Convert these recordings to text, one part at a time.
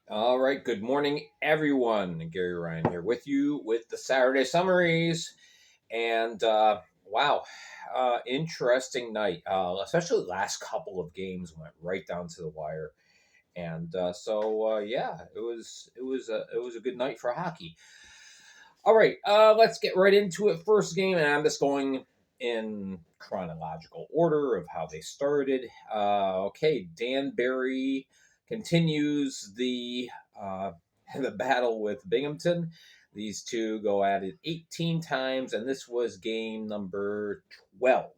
All right, good morning, everyone. Gary Ryan here with you with the Saturday Summaries. And wow, interesting night. Especially the last couple of games went right down to the wire. And yeah, it was a good night for hockey. All right, let's get right into it. First game, and I'm just going in chronological order of how they started. Okay, Danbury continues uh, the battle with Binghamton. These two go at it 18 times, and this was game number 12.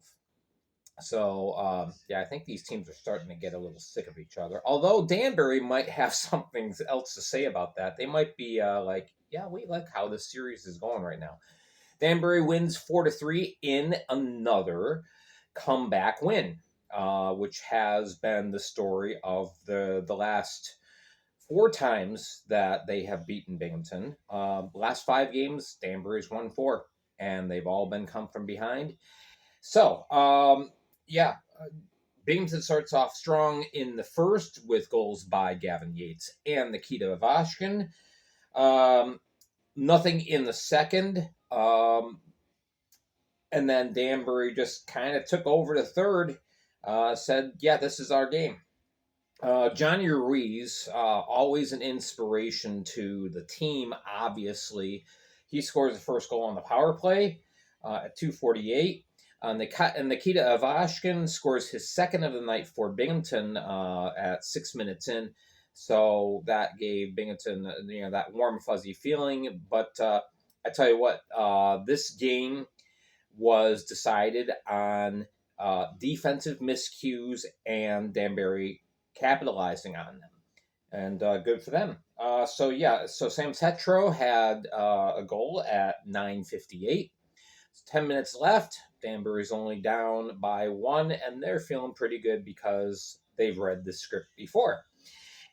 Yeah, I think these teams are starting to get a little sick of each other. Although Danbury might have something else to say about that. They might be like, yeah, we like how this series is going right now. Danbury wins 4-3 in another comeback win, which has been the story of the last four times that they have beaten Binghamton. Last five games, Danbury's won four, and they've all been come from behind. So, yeah, Binghamton starts off strong in the first with goals by Gavin Yates and Nikita Ivashkin. Um, Nothing in the second. And then Danbury just kind of took over the third, said, yeah, this is our game. Johnny Ruiz, always an inspiration to the team, obviously. He scores the first goal on the power play at 2:48. And Nikita Ivashkin scores his second of the night for Binghamton at 6 minutes in. So that gave Binghamton, that warm, fuzzy feeling. But I tell you what, this game was decided on defensive miscues and Danbury capitalizing on them. And good for them. So Sam Tetro had a goal at 9:58. 10 minutes left. Danbury's only down by one, and they're feeling pretty good because they've read the script before.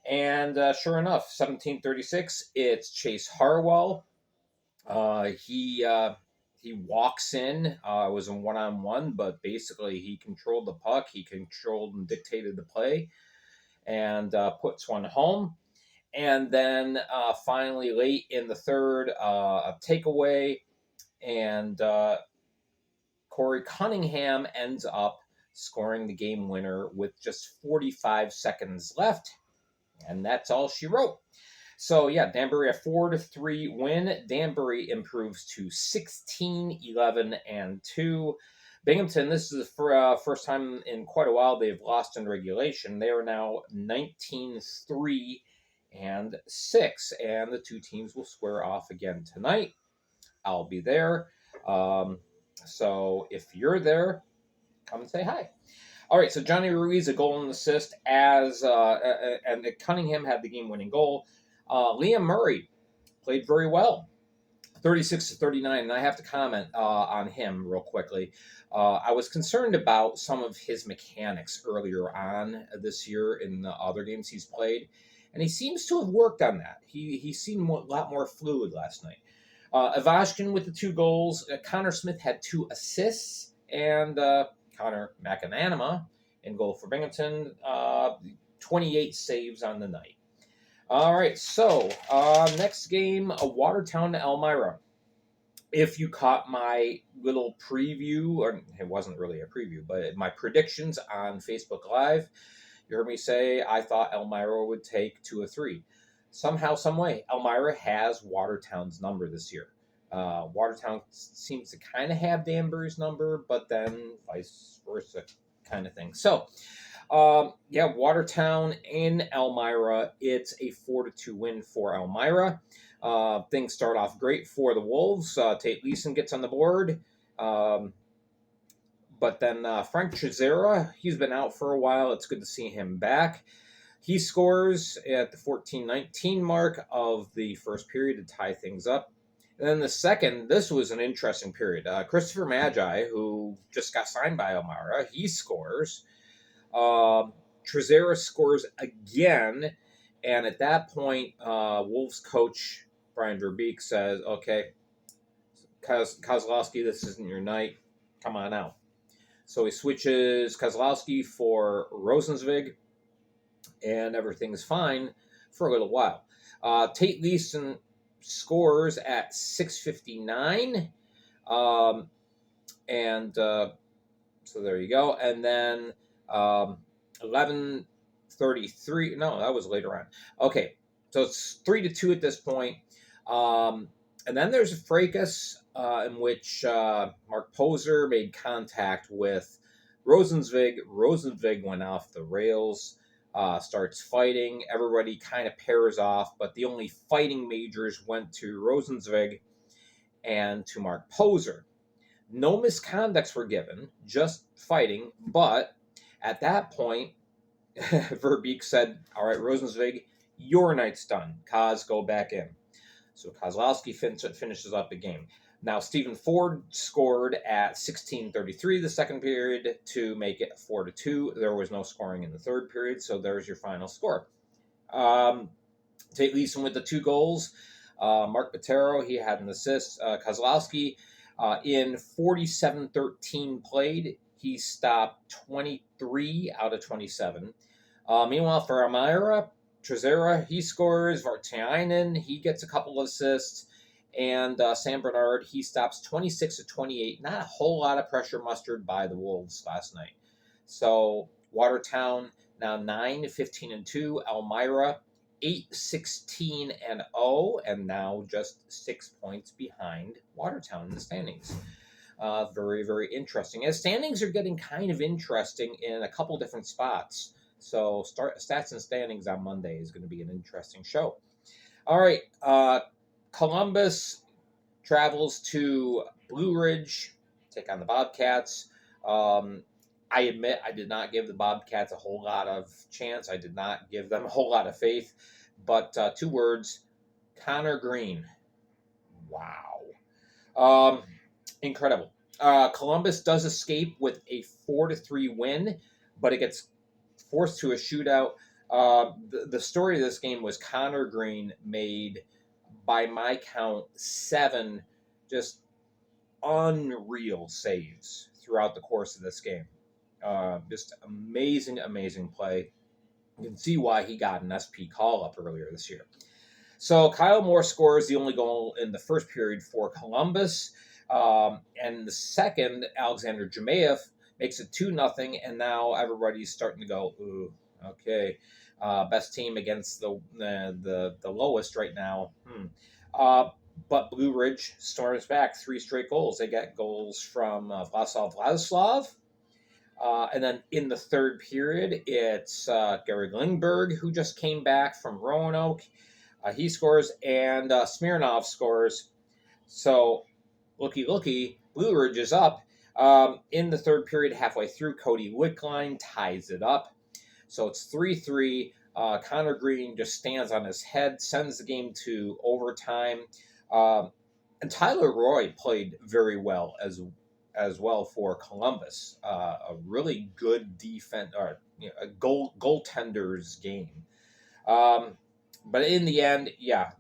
And sure enough, 17:36, it's Chase Harwell. He walks in. It was a one-on-one, but basically he controlled the puck. He controlled and dictated the play, and puts one home. And then finally, late in the third, a takeaway, and Corey Cunningham ends up scoring the game winner with just 45 seconds left, and that's all she wrote. So yeah, Danbury a 4-3 win. Danbury improves to 16-11-2. Binghamton, this is the first time in quite a while they've lost in regulation. They are now 19-3-6, and the two teams will square off again tonight. I'll be there. So if you're there, come and say hi. All right, so Johnny Ruiz a goal and assist and Cunningham had the game-winning goal. Liam Murray played very well, 36-39, and I have to comment on him real quickly. I was concerned about some of his mechanics earlier on this year in the other games he's played, and he seems to have worked on that. He seemed a lot more fluid last night. Ivashkin with the two goals. Connor Smith had two assists, and Connor McAnanama in goal for Binghamton. 28 saves on the night. All right, so next game, Watertown to Elmira. If you caught my little preview, or it wasn't really a preview, but my predictions on Facebook Live, you heard me say I thought Elmira would take 2 or 3. Somehow, some way, Elmira has Watertown's number this year. Watertown seems to kind of have Danbury's number, but then vice versa kind of thing. So, yeah, Watertown in Elmira. It's a 4-2 win for Elmira. Things start off great for the Wolves. Tate Leeson gets on the board. But then Frank Trezera, he's been out for a while. It's good to see him back. He scores at the 14-19 mark of the first period to tie things up. And then the second, this was an interesting period. Christopher Magi, who just got signed by Elmira, he scores. Trezera scores again. And at that point, Wolves coach Brian Verbeek says, okay, Kozlowski, this isn't your night. Come on out. So he switches Kozlowski for Rosenzweig, and everything's fine for a little while. Tate Leeson scores at 6:59. And so there you go. And then 11:33. No, that was later on. Okay, so it's 3-2 at this point. And then there's a fracas in which Mark Poser made contact with Rosenzweig. Rosenzweig went off the rails, starts fighting. Everybody kind of pairs off, but the only fighting majors went to Rosenzweig and to Mark Poser. No misconducts were given, just fighting. But at that point, Verbeek said, all right, Rosenzweig, your night's done. Kaz, go back in. So Kozlowski finishes up the game. Now, Stephen Ford scored at 16:33 the second period to make it 4-2. There was no scoring in the third period, so there's your final score. Tate Leeson with the 2 goals. Mark Bottero, he had an assist. Kozlowski, in 47-13 played, he stopped 23 out of 27. Meanwhile, for Elmira, Trezera, he scores. Vartiainen, he gets a couple of assists. And Sam Bernard, he stops 26 of 28. Not a whole lot of pressure mustered by the Wolves last night. So Watertown now 9-15-2. Elmira 8-16-0, and now just 6 points behind Watertown in the standings. Very, very interesting. As standings are getting kind of interesting in a couple different spots. So Stats and Standings on Monday is going to be an interesting show. All right. Columbus travels to Blue Ridge, take on the Bobcats. I admit I did not give the Bobcats a whole lot of chance. I did not give them a whole lot of faith. But 2 words, Connor Green. Wow. Incredible. Columbus does escape with a 4-3 win, but it gets forced to a shootout. The story of this game was Connor Green made, by my count, 7 just unreal saves throughout the course of this game. Just amazing, amazing play. You can see why he got an SP call-up earlier this year. So Kyle Moore scores the only goal in the first period for Columbus. And the second, Alexander Jemayev makes it 2-0, and now everybody's starting to go, ooh, okay, best team against the lowest right now. But Blue Ridge storms back 3 straight goals. They get goals from Vladislav. And then in the third period, it's Gary Lindbergh, who just came back from Roanoke. He scores, and Smirnov scores. So, looky, Blue Ridge is up. In the third period, halfway through, Cody Wickline ties it up. So it's 3-3. Connor Green just stands on his head, sends the game to overtime. And Tyler Roy played very well as well for Columbus. A really good defense, or a goaltender's game. But in the end,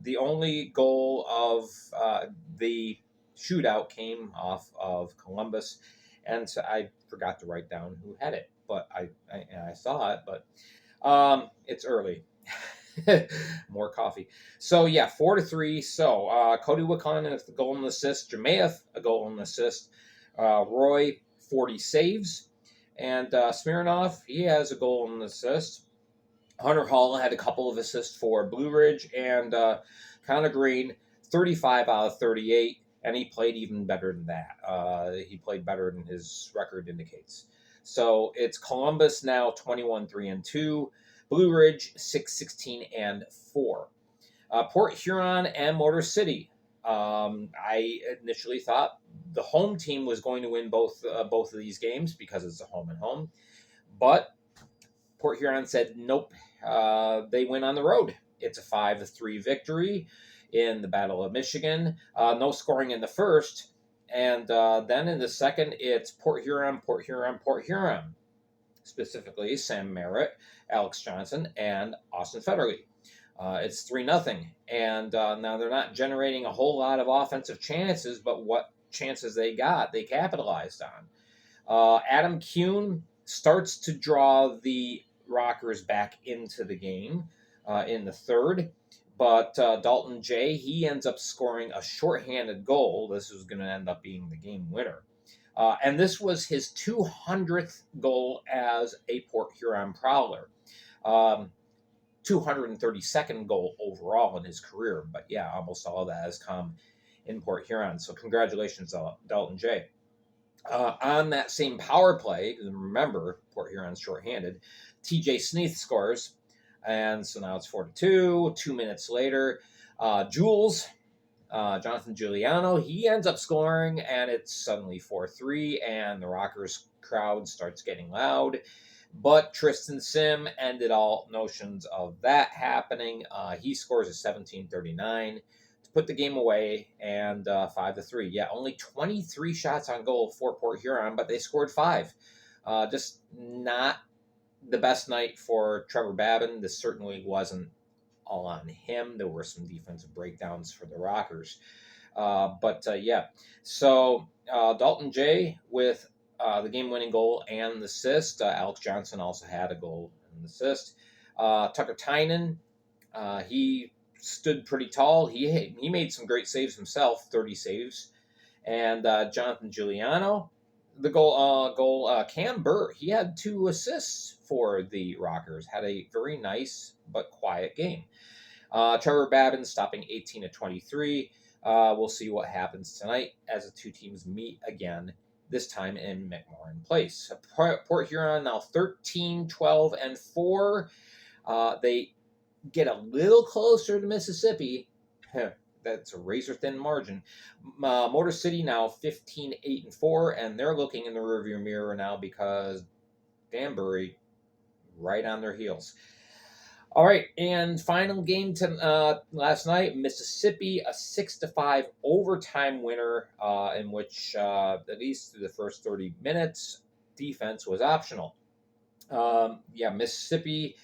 the only goal of the shootout came off of Columbus, and so I forgot to write down who had it, but I saw it, but it's early. More coffee. So 4-3. So Cody Wickline with a goal and assist, Jemayev a goal and assist, Roy 40 saves, and Smirnov, he has a goal and assist. Hunter Hall had a couple of assists for Blue Ridge, and Connor Green 35 out of 38, and he played even better than that. He played better than his record indicates. So it's Columbus now 21-3-2, Blue Ridge 6-16-4. Port Huron and Motor City. I initially thought the home team was going to win both of these games because it's a home and home, but Port Huron said nope. They win on the road. It's a 5-3 victory in the Battle of Michigan. No scoring in the first, and then in the second, it's Port Huron. Specifically, Sam Merritt, Alex Johnson, and Austin Federle. It's 3-0, and now they're not generating a whole lot of offensive chances, but what chances they got, they capitalized on. Adam Kuhn starts to draw the Rockers back into the game. in the third. But Dalton J, he ends up scoring a shorthanded goal. This was going to end up being the game winner. And this was his 200th goal as a Port Huron Prowler. 232nd goal overall in his career. But yeah, almost all of that has come in Port Huron. So congratulations, Dalton J. On that same power play, remember, Port Huron's shorthanded, TJ Sneath scores. And so now it's 4-2. 2 minutes later, Jules, Jonathan Giuliano, he ends up scoring, and it's suddenly 4-3, and the Rockers crowd starts getting loud. But Tristan Sim ended all notions of that happening. He scores a 17:39 to put the game away, and 5-3. Yeah, only 23 shots on goal for Port Huron, but they scored 5. Just not the best night for Trevor Babin. This certainly wasn't all on him. There were some defensive breakdowns for the Rockers. But yeah, so Dalton J with the game-winning goal and the assist. Alex Johnson also had a goal and assist. Tucker Tynan, he stood pretty tall. He made some great saves himself, 30 saves. And Jonathan Giuliano, the goal. Cam Burr, he had 2 assists for the Rockers. Had a very nice but quiet game. Trevor Babin stopping 18-23. We'll see what happens tonight as the two teams meet again, this time in McMorran Place. Port Huron now 13-12-4. They get a little closer to Mississippi. That's a razor-thin margin. Motor City now 15-8-4, and they're looking in the rearview mirror now because Danbury right on their heels. All right, and final game last night, Mississippi, a 6-5 overtime winner in which, at least through the first 30 minutes, defense was optional. Mississippi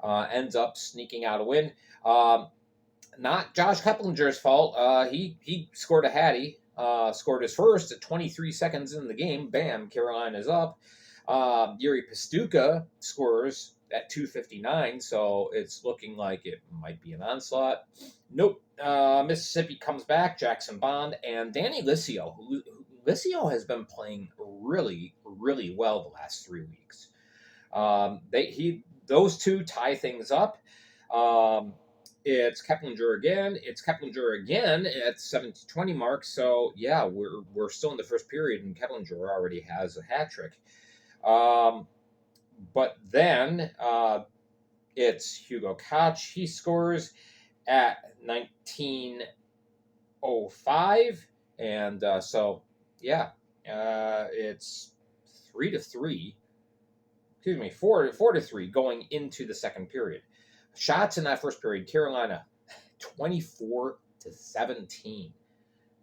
ends up sneaking out a win. Not Josh Keplinger's fault. He scored a hattie, scored his first at 23 seconds in the game. Bam, Carolina's up. Yuri Pastuca scores at 2:59, so it's looking like it might be an onslaught. Nope. Mississippi comes back. Jackson Bond and Danny Licio. Licio has been playing really, really well the last 3 weeks. Those two tie things up. It's Keplinger again. It's Keplinger again at 17-20 mark. So yeah, we're still in the first period, and Keplinger already has a hat trick. But then it's Hugo Koch. He scores at 19:05, and so yeah, it's 3-3. Excuse me, 4-3 going into the second period. Shots in that first period, Carolina 24-17.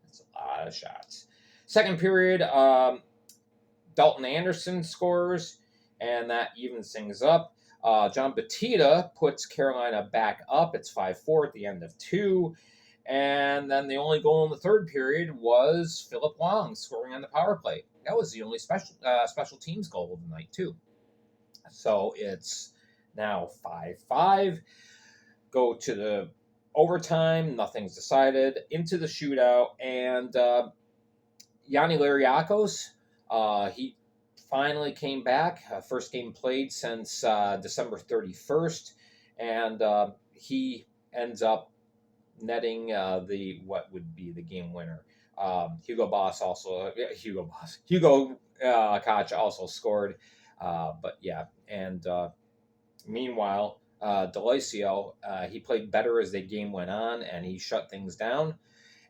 That's a lot of shots. Second period, Dalton Anderson scores, and that evens things up. John Batista puts Carolina back up. It's 5-4 at the end of 2. And then the only goal in the third period was Philip Wong scoring on the power play. That was the only special teams goal of the night, too. So it's now 5-5. Go to the overtime. Nothing's decided. Into the shootout. And Yanni Lariakos, he finally came back. First game played since December 31st. And he ends up netting what would be the game winner. Hugo Koch also scored. But yeah, and meanwhile, Deloisio, he played better as the game went on, and he shut things down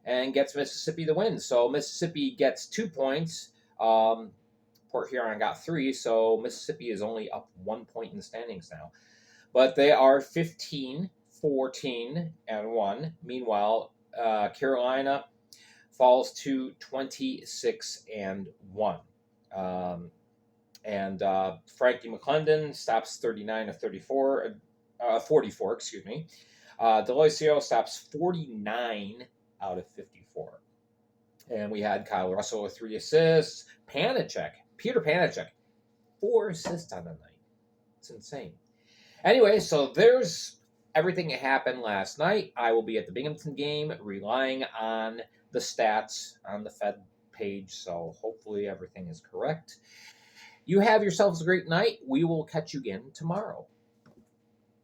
and gets Mississippi the win. So Mississippi gets 2 points. Port Huron got 3, so Mississippi is only up 1 point in the standings now. But they are 15-14-1. Meanwhile, Carolina falls to 26-1. And Frankie McClendon stops 39 of 44. Excuse me. Deloisio stops 49 out of 54. And we had Kyle Russell with 3 assists. Peter Panachek, 4 assists on the night. It's insane. Anyway, so there's everything that happened last night. I will be at the Binghamton game, relying on the stats on the Fed page. So hopefully everything is correct. You have yourselves a great night. We will catch you again tomorrow.